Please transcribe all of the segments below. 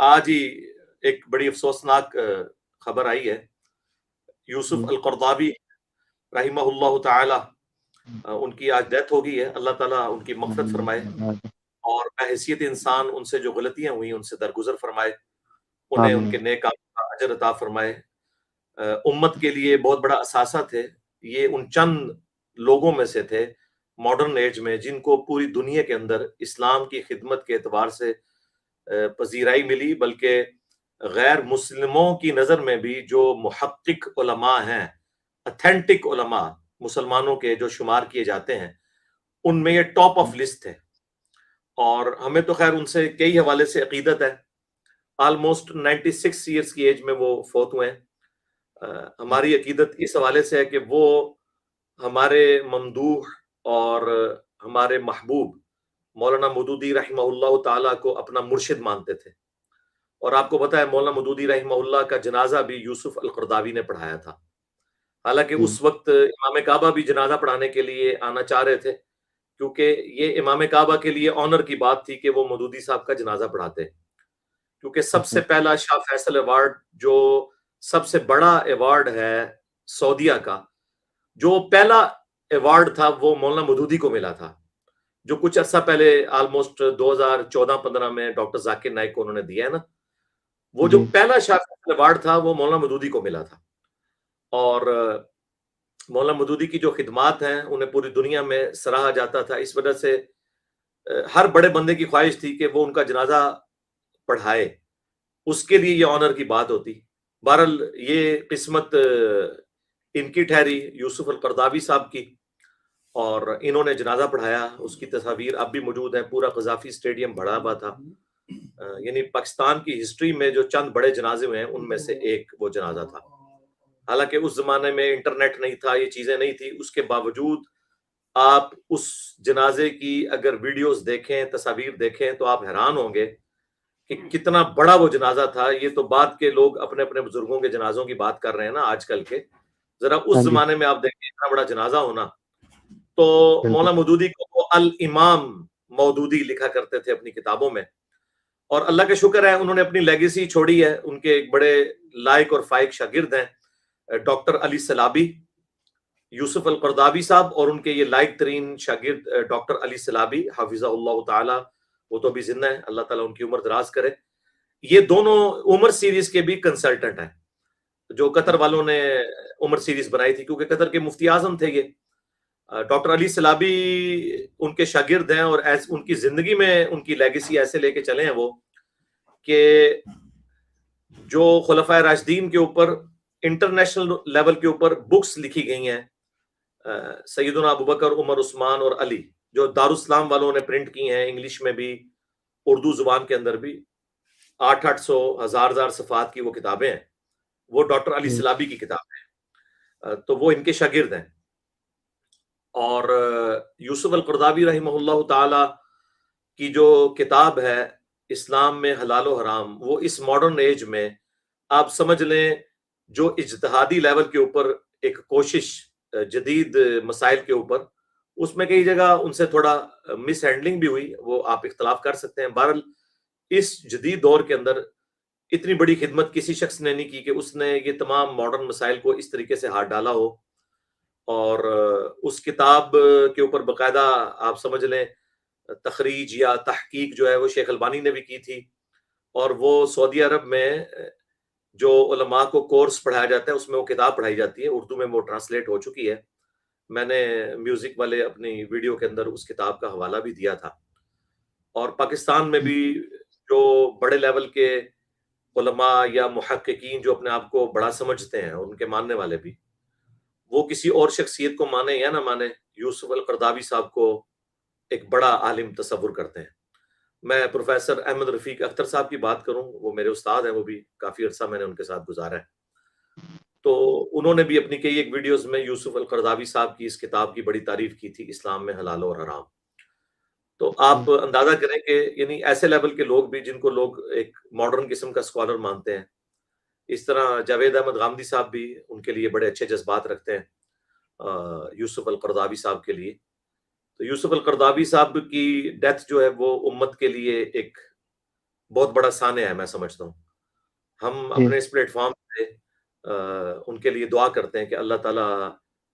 آج ہی ایک بڑی افسوسناک خبر آئی ہے. یوسف القرضاوی رحمہ اللہ تعالی ان کی آج ڈیتھ ہو گئی ہے. اللہ تعالیٰ ان کی مغفرت فرمائے اور بحیثیت انسان ان سے جو غلطیاں ہوئی ان سے درگزر فرمائے، انہیں ان کے نیک اعمال کا اجر عطا فرمائے. امت کے لیے بہت بڑا اثاثہ تھے. یہ ان چند لوگوں میں سے تھے ماڈرن ایج میں جن کو پوری دنیا کے اندر اسلام کی خدمت کے اعتبار سے پذیرائی ملی، بلکہ غیر مسلموں کی نظر میں بھی جو محقق علماء ہیں، اتھینٹک علماء مسلمانوں کے جو شمار کیے جاتے ہیں، ان میں یہ ٹاپ آف لسٹ ہے. اور ہمیں تو خیر ان سے کئی حوالے سے عقیدت ہے. آلموسٹ 96 ایئرس کی ایج میں وہ فوت ہوئے ہیں. ہماری عقیدت اس حوالے سے ہے کہ وہ ہمارے ممدوح اور ہمارے محبوب مولانا مودودی رحمہ اللہ تعالیٰ کو اپنا مرشد مانتے تھے. اور آپ کو پتہ ہے مولانا مودودی رحمہ اللہ کا جنازہ بھی یوسف القرضاوی نے پڑھایا تھا. حالانکہ اس وقت امام کعبہ بھی جنازہ پڑھانے کے لیے آنا چاہ رہے تھے، کیونکہ یہ امام کعبہ کے لیے آنر کی بات تھی کہ وہ مودودی صاحب کا جنازہ پڑھاتے، کیونکہ سب سے پہلا شاہ فیصل ایوارڈ جو سب سے بڑا ایوارڈ ہے سعودیہ کا، جو پہلا ایوارڈ تھا وہ مولانا مودودی کو ملا تھا، جو کچھ عرصہ پہلے آلموسٹ 2014-15 میں ڈاکٹر ذاکر نائک کو انہوں نے دیا ہے نا. وہ جو پہلا شاہ فیصل ایوارڈ تھا وہ مولانا مودودی کو ملا تھا. اور مولانا مودودی کی جو خدمات ہیں انہیں پوری دنیا میں سراہا جاتا تھا. اس وجہ سے ہر بڑے بندے کی خواہش تھی کہ وہ ان کا جنازہ پڑھائے، اس کے لیے یہ آنر کی بات ہوتی. بہرحال یہ قسمت ان کی ٹھہری، یوسف القرضاوی صاحب کی، اور انہوں نے جنازہ پڑھایا. اس کی تصاویر اب بھی موجود ہیں. پورا قذافی اسٹیڈیم بھرا ہوا تھا. یعنی پاکستان کی ہسٹری میں جو چند بڑے جنازے ہوئے ہیں ان میں سے ایک وہ جنازہ تھا. حالانکہ اس زمانے میں انٹرنیٹ نہیں تھا، یہ چیزیں نہیں تھی، اس کے باوجود آپ اس جنازے کی اگر ویڈیوز دیکھیں، تصاویر دیکھیں تو آپ حیران ہوں گے کہ کتنا بڑا وہ جنازہ تھا. یہ تو بعد کے لوگ اپنے اپنے بزرگوں کے جنازوں کی بات کر رہے ہیں نا آج کل کے. ذرا اس زمانے میں آپ دیکھیں اتنا بڑا جنازہ ہونا. تو مولانا مودودی کو الامام مودودی لکھا کرتے تھے اپنی کتابوں میں. اور اللہ کا شکر ہے انہوں نے اپنی لیگیسی چھوڑی ہے. ان کے ایک بڑے لائق اور فائق شاگرد ہیں ڈاکٹر علی سلابی، یوسف القرضاوی صاحب، اور ان کے یہ لائق ترین شاگرد ڈاکٹر علی سلابی حافظہ اللہ تعالی. وہ تو بھی زندہ ہیں، اللہ تعالیٰ ان کی عمر دراز کرے. یہ دونوں عمر سیریز کے بھی کنسلٹنٹ ہیں، جو قطر والوں نے عمر سیریز بنائی تھی، کیونکہ قطر کے مفتی اعظم تھے یہ. ڈاکٹر علی سلابی ان کے شاگرد ہیں، اور ان کی زندگی میں ان کی لیگیسی ایسے لے کے چلے ہیں وہ کہ جو خلفائے راشدین کے اوپر انٹرنیشنل لیول کے اوپر بکس لکھی گئی ہیں، سیدنا ابوبکر، عمر، عثمان اور علی، جو دارالاسلام والوں نے پرنٹ کی ہیں انگلش میں بھی اردو زبان کے اندر بھی، 800 ہزار صفحات کی وہ کتابیں ہیں. وہ ڈاکٹر علی سلابی کی کتاب ہیں. تو وہ ان کے شاگرد ہیں. اور یوسف القرضاوی رحمہ اللہ تعالی کی جو کتاب ہے اسلام میں حلال و حرام، وہ اس ماڈرن ایج میں آپ سمجھ لیں جو اجتہادی لیول کے اوپر ایک کوشش جدید مسائل کے اوپر، اس میں کئی جگہ ان سے تھوڑا مس ہینڈلنگ بھی ہوئی، وہ آپ اختلاف کر سکتے ہیں. بہرحال اس جدید دور کے اندر اتنی بڑی خدمت کسی شخص نے نہیں کی کہ اس نے یہ تمام ماڈرن مسائل کو اس طریقے سے ہاتھ ڈالا ہو. اور اس کتاب کے اوپر باقاعدہ آپ سمجھ لیں تخریج یا تحقیق جو ہے وہ شیخ البانی نے بھی کی تھی. اور وہ سعودی عرب میں جو علماء کو کورس پڑھایا جاتا ہے اس میں وہ کتاب پڑھائی جاتی ہے، اردو میں وہ ٹرانسلیٹ ہو چکی ہے. میں نے میوزک والے اپنی ویڈیو کے اندر اس کتاب کا حوالہ بھی دیا تھا. اور پاکستان میں بھی جو بڑے لیول کے علماء یا محققین جو اپنے آپ کو بڑا سمجھتے ہیں، ان کے ماننے والے بھی، وہ کسی اور شخصیت کو مانے یا نہ مانے، یوسف القرضاوی صاحب کو ایک بڑا عالم تصور کرتے ہیں. میں پروفیسر احمد رفیق اختر صاحب کی بات کروں، وہ میرے استاد ہیں، وہ بھی کافی عرصہ میں نے ان کے ساتھ گزارا ہے. تو انہوں نے بھی اپنی کئی ایک ویڈیوز میں یوسف القرضاوی صاحب کی اس کتاب کی بڑی تعریف کی تھی، اسلام میں حلال اور حرام. تو آپ اندازہ کریں کہ یعنی ایسے لیول کے لوگ بھی جن کو لوگ ایک ماڈرن قسم کا اسکالر مانتے ہیں. اس طرح جاوید احمد غامدی صاحب بھی ان کے لیے بڑے اچھے جذبات رکھتے ہیں یوسف القرضاوی صاحب کے لیے. تو یوسف القرضاوی صاحب کی ڈیتھ جو ہے وہ امت کے لیے ایک بہت بڑا سانحہ ہے، میں سمجھتا ہوں. ہم جی اپنے اس پلیٹ فارم پہ ان کے لیے دعا کرتے ہیں کہ اللہ تعالیٰ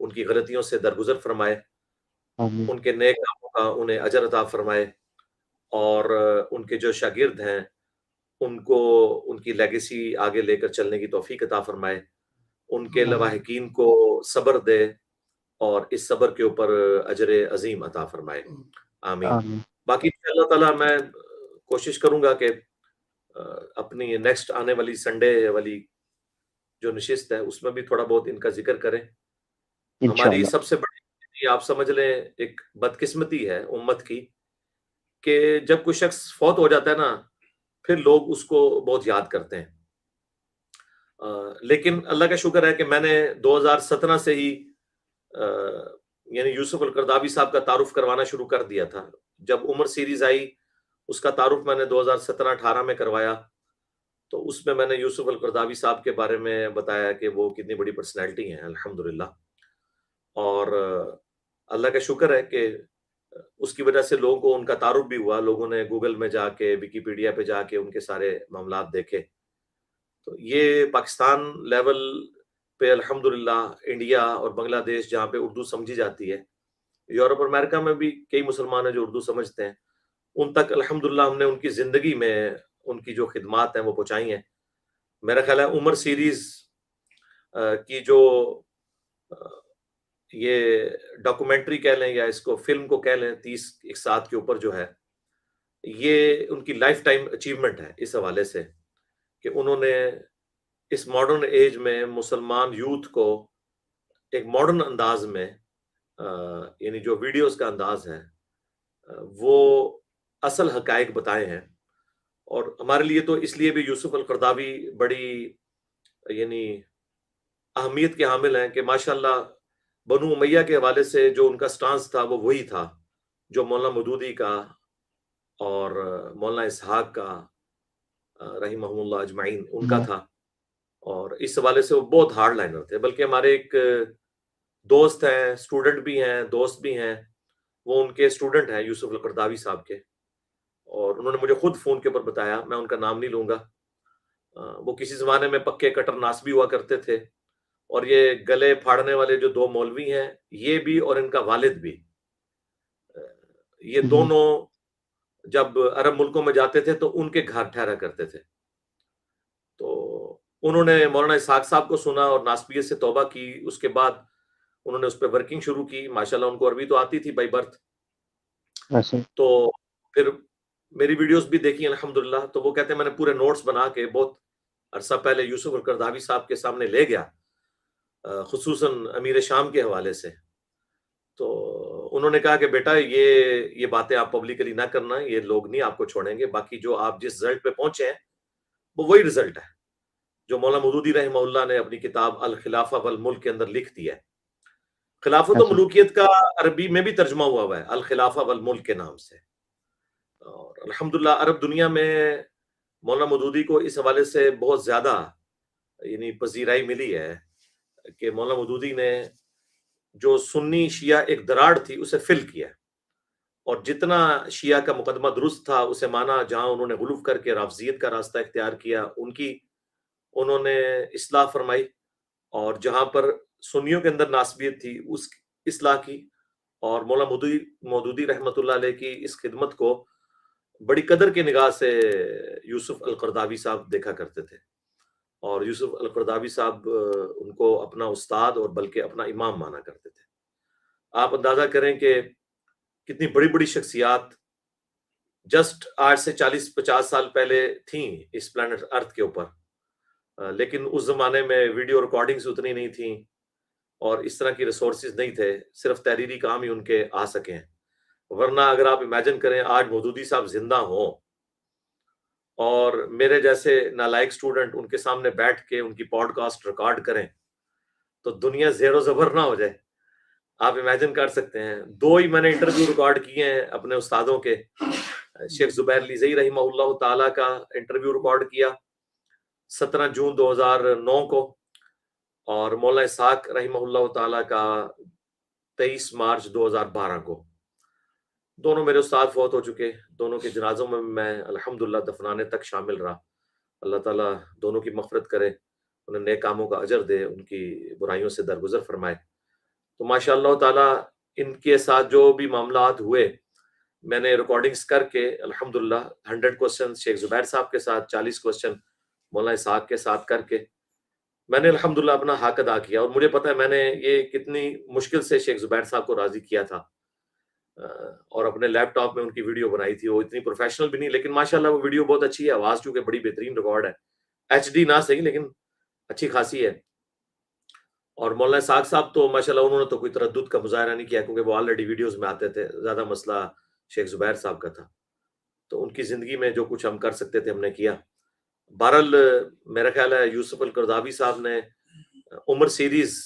ان کی غلطیوں سے درگزر فرمائے، آمین ان کے نیک کاموں کا انہیں اجر عطا فرمائے، اور ان کے جو شاگرد ہیں ان کو ان کی لیگیسی آگے لے کر چلنے کی توفیق عطا فرمائے، ان کے آمین لواحقین کو صبر دے اور اس صبر کے اوپر اجر عظیم عطا فرمائے. آمین. آمین باقی اللہ تعالیٰ میں کوشش کروں گا کہ اپنی نیکسٹ آنے والی سنڈے والی جو نشست ہے اس میں بھی تھوڑا بہت ان کا ذکر کریں. ہماری انشاءاللہ. سب سے بڑی آپ سمجھ لیں ایک بدقسمتی ہے امت کی کہ جب کوئی شخص فوت ہو جاتا ہے نا پھر لوگ اس کو بہت یاد کرتے ہیں. لیکن اللہ کا شکر ہے کہ میں نے 2017 سے ہی یعنی یوسف القرداوی صاحب کا تعارف کروانا شروع کر دیا تھا. جب عمر سیریز آئی اس کا تعارف میں نے 2017-18 میں کروایا، تو اس میں نے یوسف القرداوی صاحب کے بارے میں بتایا کہ وہ کتنی بڑی پرسنالٹی ہیں الحمدللہ. اور اللہ کا شکر ہے کہ اس کی وجہ سے لوگوں کو ان کا تعارف بھی ہوا، لوگوں نے گوگل میں جا کے ویکیپیڈیا پہ جا کے ان کے سارے معاملات دیکھے. تو یہ پاکستان لیول پہ الحمدللہ انڈیا اور بنگلہ دیش جہاں پہ اردو سمجھی جاتی ہے، یورپ اور امریکہ میں بھی کئی مسلمان ہیں جو اردو سمجھتے ہیں، ان تک الحمدللہ ہم نے ان کی زندگی میں ان کی جو خدمات ہیں وہ پہنچائی ہیں. میرا خیال ہے عمر سیریز کی جو یہ ڈاکومنٹری کہہ لیں یا اس کو فلم کو کہہ لیں 30 ساتھ کے اوپر جو ہے، یہ ان کی لائف ٹائم اچیومنٹ ہے اس حوالے سے کہ انہوں نے اس ماڈرن ایج میں مسلمان یوتھ کو ایک ماڈرن انداز میں یعنی جو ویڈیوز کا انداز ہے وہ اصل حقائق بتائے ہیں. اور ہمارے لیے تو اس لیے بھی یوسف القرداوی بڑی یعنی اہمیت کے حامل ہیں کہ ماشاءاللہ بنو امیہ کے حوالے سے جو ان کا سٹانس تھا وہ وہی تھا جو مولانا مودودی کا اور مولانا اسحاق کا رحمہ اللہ اجمعین ان کا تھا. اور اس حوالے سے وہ بہت ہارڈ لائنر تھے. بلکہ ہمارے ایک دوست ہیں، اسٹوڈنٹ بھی ہیں، دوست بھی ہیں، وہ ان کے اسٹوڈنٹ ہیں یوسف القرداوی صاحب کے، اور انہوں نے مجھے خود فون کے اوپر بتایا، میں ان کا نام نہیں لوں گا، وہ کسی زمانے میں پکے کٹر ناسبی ہوا کرتے تھے، اور یہ گلے پھاڑنے والے جو دو مولوی ہیں یہ بھی اور ان کا والد بھی، یہ دونوں جب عرب ملکوں میں جاتے تھے تو ان کے گھر ٹھہرا کرتے تھے. تو انہوں نے مولانا اسحاق صاحب کو سنا اور ناسبیت سے توبہ کی. اس کے بعد انہوں نے اس پہ ورکنگ شروع کی. ماشاءاللہ ان کو عربی تو آتی تھی بائی برتھ. تو پھر میری ویڈیوز بھی دیکھی الحمدللہ. تو وہ کہتے ہیں میں نے پورے نوٹس بنا کے بہت عرصہ پہلے یوسف القرداوی صاحب کے سامنے لے گیا، خصوصاً امیر شام کے حوالے سے. تو انہوں نے کہا کہ بیٹا یہ باتیں آپ پبلکلی نہ کرنا، یہ لوگ نہیں آپ کو چھوڑیں گے، باقی جو آپ جس رزلٹ پہ پہنچے ہیں وہ وہی رزلٹ ہے جو مولانا مودودی رحمہ اللہ نے اپنی کتاب الخلافہ والملک کے اندر لکھ دی ہے. خلافت و ملوکیت کا عربی میں بھی ترجمہ ہوا ہے الخلافہ والملک کے نام سے. اور الحمدللہ عرب دنیا میں مولانا مودودی کو اس حوالے سے بہت زیادہ یعنی پذیرائی ملی ہے کہ مولانا مودودی نے جو سنی شیعہ ایک دراڑ تھی اسے فل کیا، اور جتنا شیعہ کا مقدمہ درست تھا اسے مانا. جہاں انہوں نے غلو کر کے رافضیت کا راستہ اختیار کیا ان کی انہوں نے اصلاح فرمائی، اور جہاں پر سنیوں کے اندر ناسبیت تھی اس اصلاح کی. اور مولانا مودودی رحمۃ اللہ علیہ کی اس خدمت کو بڑی قدر کی نگاہ سے یوسف القرداوی صاحب دیکھا کرتے تھے، اور یوسف القرداوی صاحب ان کو اپنا استاد اور بلکہ اپنا امام مانا کرتے تھے. آپ اندازہ کریں کہ کتنی بڑی بڑی شخصیات جسٹ آج سے 40-50 سال پہلے تھیں اس پلانٹ ارتھ کے اوپر، لیکن اس زمانے میں ویڈیو ریکارڈنگز اتنی نہیں تھیں اور اس طرح کی ریسورسز نہیں تھے، صرف تحریری کام ہی ان کے آ سکے ہیں. ورنہ اگر آپ امیجن کریں آج مودودی صاحب زندہ ہوں اور میرے جیسے نالائق سٹوڈنٹ ان کے سامنے بیٹھ کے ان کی پوڈ کاسٹ ریکارڈ کریں تو دنیا زیر و زبر نہ ہو جائے. آپ امیجن کر سکتے ہیں. 2 ہی میں نے انٹرویو ریکارڈ کیے ہیں اپنے استادوں کے. شیخ زبیر لیزئی رحمہ اللہ تعالیٰ کا انٹرویو ریکارڈ کیا 17 جون 2009 کو، اور مولانا اسحاق رحمہ اللہ تعالیٰ کا 23 مارچ 2012 کو. دونوں میرے استاد فوت ہو چکے، دونوں کے جنازوں میں میں الحمدللہ دفنانے تک شامل رہا۔ اللہ تعالیٰ دونوں کی مغفرت کرے، انہیں نیک کاموں کا اجر دے، ان کی برائیوں سے درگزر فرمائے۔ تو ماشاء اللہ تعالیٰ ان کے ساتھ جو بھی معاملات ہوئے، میں نے ریکارڈنگز کر کے الحمدللہ 100 کوسچن شیخ زبیر صاحب کے ساتھ، 40 کوسچن مولانا اسحاق کے ساتھ کر کے میں نے الحمدللہ اپنا حق ادا کیا۔ اور مجھے پتا ہے میں نے یہ کتنی مشکل سے شیخ زبیر صاحب کو راضی کیا تھا، اور اپنے لیپ ٹاپ میں ان کی ویڈیو بنائی تھی۔ وہ اتنی پروفیشنل بھی نہیں، لیکن ماشاءاللہ وہ ویڈیو بہت اچھی ہے، آواز چونکہ بڑی بہترین ریکارڈ ہے، ایچ ڈی نہ صحیح لیکن اچھی خاصی ہے۔ اور مولانا اسحاق صاحب تو ماشاءاللہ انہوں نے تو کوئی تردد کا مظاہرہ نہیں کیا، کیونکہ وہ آلریڈی ویڈیوز میں آتے تھے، زیادہ مسئلہ شیخ زبیر صاحب کا تھا۔ تو ان کی زندگی میں جو کچھ ہم کر سکتے تھے ہم نے کیا۔ بہرحال میرا خیال ہے یوسف القرضاوی صاحب نے عمر سیریز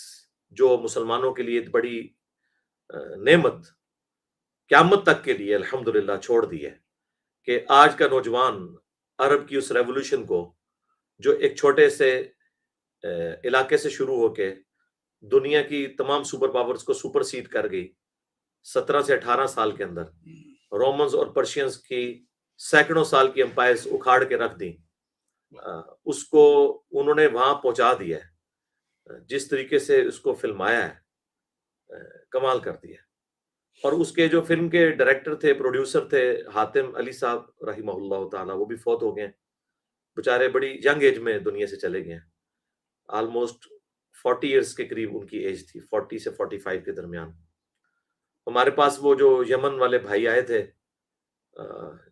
جو مسلمانوں کے لیے بڑی نعمت قیامت تک کے لیے الحمدللہ چھوڑ دی ہے، کہ آج کا نوجوان عرب کی اس ریولوشن کو جو ایک چھوٹے سے علاقے سے شروع ہو کے دنیا کی تمام سپر پاورز کو سپر سیڈ کر گئی 17 سے 18 سال کے اندر، رومنز اور پرشینز کی سینکڑوں سال کی امپائرز اکھاڑ کے رکھ دیں، اس کو انہوں نے وہاں پہنچا دیا ہے۔ جس طریقے سے اس کو فلمایا ہے کمال کر دیا۔ اور اس کے جو فلم کے ڈائریکٹر تھے، پروڈیوسر تھے، حاتم علی صاحب رحمہ اللہ تعالیٰ، وہ بھی فوت ہو گئے ہیں بچارے، بڑی ینگ ایج میں دنیا سے چلے گئے ہیں۔ آلموسٹ 40 ایئرز کے قریب ان کی ایج تھی، 40 سے 45 کے درمیان۔ ہمارے پاس وہ جو یمن والے بھائی آئے تھے،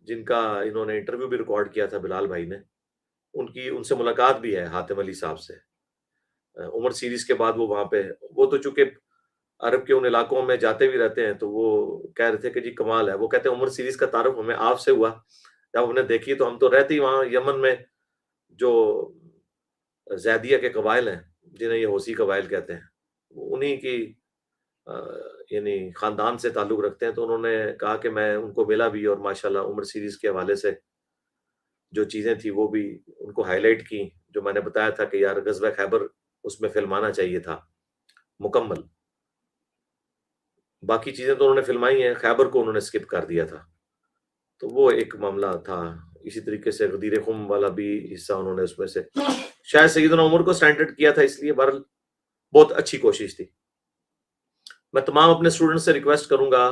جن کا انہوں نے انٹرویو بھی ریکارڈ کیا تھا بلال بھائی نے، ان سے ملاقات بھی ہے حاتم علی صاحب سے۔ عمر سیریز کے بعد وہ وہاں پہ، وہ تو چونکہ عرب کے ان علاقوں میں جاتے بھی رہتے ہیں، تو وہ کہہ رہے تھے کہ جی کمال ہے۔ وہ کہتے ہیں عمر سیریز کا تعارف ہمیں آپ سے ہوا، جب ہم نے دیکھی تو ہم تو رہتے ہی وہاں یمن میں، جو زیدیہ کے قبائل ہیں جنہیں یہ حوثی قبائل کہتے ہیں، انہی کی یعنی خاندان سے تعلق رکھتے ہیں۔ تو انہوں نے کہا کہ میں ان کو ملا بھی، اور ماشاءاللہ عمر سیریز کے حوالے سے جو چیزیں تھی وہ بھی ان کو ہائی لائٹ کی، جو میں نے بتایا تھا کہ یار غزوہ خیبر اس میں فلمانا چاہیے تھا مکمل۔ باقی چیزیں تو انہوں نے فلمائی ہیں، خیبر کو انہوں نے سکپ کر دیا تھا، تو وہ ایک معاملہ تھا۔ اسی طریقے سے غدیر خم والا بھی حصہ انہوں نے اس میں سے شاید سیدنا عمر کو سٹینڈرڈ کیا تھا، اس لیے بہرحال بہت اچھی کوشش تھی۔ میں تمام اپنے اسٹوڈنٹ سے ریکویسٹ کروں گا،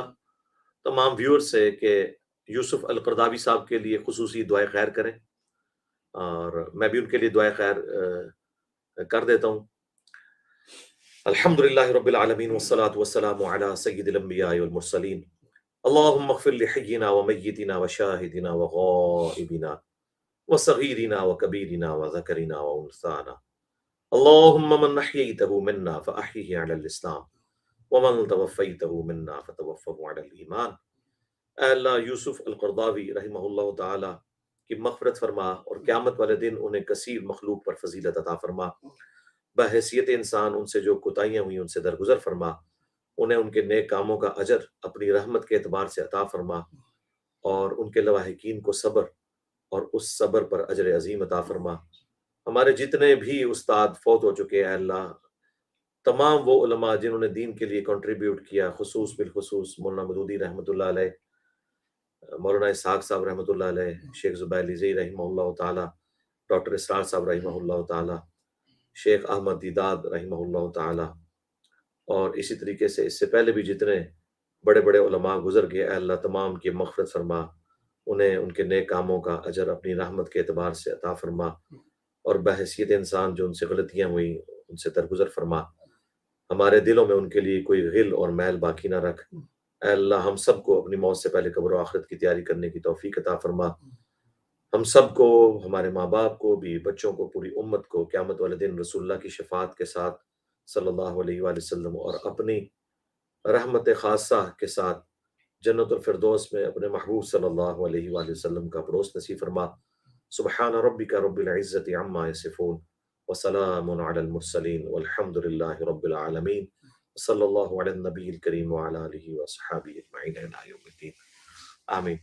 تمام ویور سے، کہ یوسف القرضاوی صاحب کے لیے خصوصی دعائے خیر کریں، اور میں بھی ان کے لیے دعائے خیر کر دیتا ہوں۔ الحمدللہ رب العالمین والصلاة والسلام علی سید الانبیاء والمرسلین، اللہم اغفر لحینا ومیتنا وشاہدنا وغائبنا وصغیرنا وکبیرنا وذکرنا وانثانا، اللہم من احییتہ منا فاحیہ علی الاسلام ومن توفیتہ منا فتوفہ علی الایمان۔ اے اللہ یوسف القرضاوی رحمہ اللہ تعالی کی مغفرت فرما، اور قیامت والے دن انہیں کثیر مخلوق پر فضیلت عطا فرما۔ بحیثیت انسان ان سے جو کوتاہیاں ہوئی ان سے درگزر فرما، انہیں ان کے نیک کاموں کا اجر اپنی رحمت کے اعتبار سے عطا فرما، اور ان کے لواحقین کو صبر، اور اس صبر پر اجر عظیم عطا فرما۔ ہمارے جتنے بھی استاد فوت ہو چکے ہیں، اے اللہ تمام وہ علماء جنہوں نے دین کے لیے کنٹریبیوٹ کیا، خصوص بالخصوص مولانا مودودی رحمۃ اللہ علیہ، مولانا اسحاق صاحب رحمۃ اللہ علیہ، شیخ زبیر لیزئی رحمہ اللہ تعالی، ڈاکٹر اسرار صاحب رحمہ اللہ تعالی، شیخ احمد دیداد رحمہ اللہ تعالی، اور اسی طریقے سے اس سے پہلے بھی جتنے بڑے بڑے علماء گزر گئے، اے اللہ تمام کی مغفرت فرما، انہیں ان کے نیک کاموں کا اجر اپنی رحمت کے اعتبار سے عطا فرما، اور بحیثیت انسان جو ان سے غلطیاں ہوئیں ان سے درگزر فرما۔ ہمارے دلوں میں ان کے لیے کوئی غل اور میل باقی نہ رکھ۔ اے اللہ ہم سب کو اپنی موت سے پہلے قبر و آخرت کی تیاری کرنے کی توفیق عطا فرما۔ ہم سب کو، ہمارے ماں باپ کو بھی، بچوں کو، پوری امت کو قیامت والے دن رسول اللہ کی شفاعت کے ساتھ صلی اللہ علیہ وآلہ وسلم، اور اپنی رحمت خاصہ کے ساتھ جنت الفردوس میں اپنے محبوب صلی اللہ علیہ وآلہ وسلم کا پڑوس نصیب فرما۔ سبحان ربک رب العزت عما یصفون وسلام علی المرسلین والحمد للہ رب العالمین، صلی اللہ علی النبی الکریم وعلی آلہ وصحبہ اجمعین الی یوم الدین، آمین۔